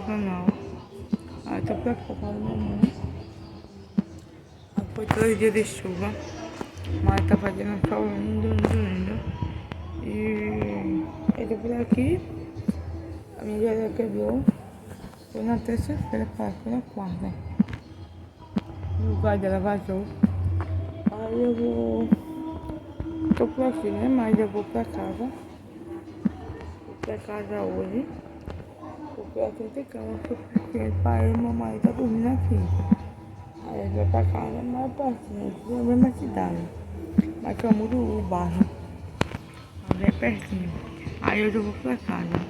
canal. Aí tô preocupada, minha mãe. Aí foi 3 dias de chuva. Mas tá fazendo um sol lindo, lindo, lindo. E eu tô por aqui. A minha geladeira quebrou. Foi na terça-feira, parece, foi na quarta. O lugar dela vazou. Aí eu vou... Tô por aqui, né? Mas eu vou pra casa. Vou pra casa hoje. Porque aqui não tem cama suficiente pra eu e mamãe tá dormindo aqui. Aí eu vou pra casa, mas pertinho, na mesma cidade. Mas eu mudo o bairro. Mas é pertinho. Aí hoje eu vou pra casa.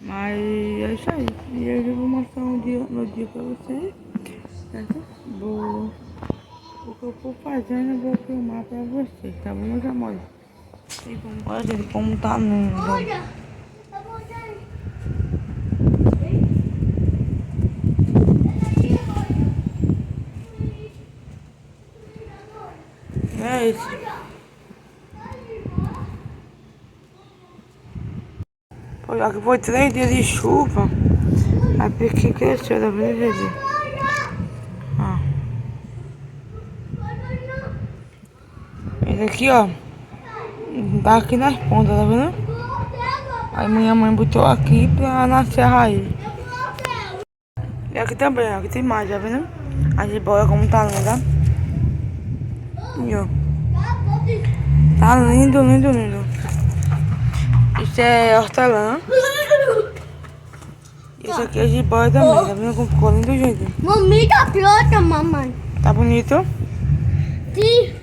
Mas é isso aí. E hoje eu vou mostrar um dia, no dia pra vocês. Certo? O que eu for fazendo eu vou filmar pra vocês, tá bom, meus amores? E olha, gente, como tá lindo. É isso. Foi 3 dias de chuva. A pique cresceu, tá vendo, gente? Ó. Esse aqui, ó. Tá aqui nas pontas, tá vendo? Aí minha mãe botou aqui pra nascer a raiz. E aqui também, aqui tem mais, tá vendo? A jiboia como tá linda. E ó. Tá lindo, lindo, lindo. Isso é hortelã. Isso aqui é jiboia também, tá vendo como ficou lindo, gente? Mamãe tá pronta, mamãe. Tá bonito? Sim.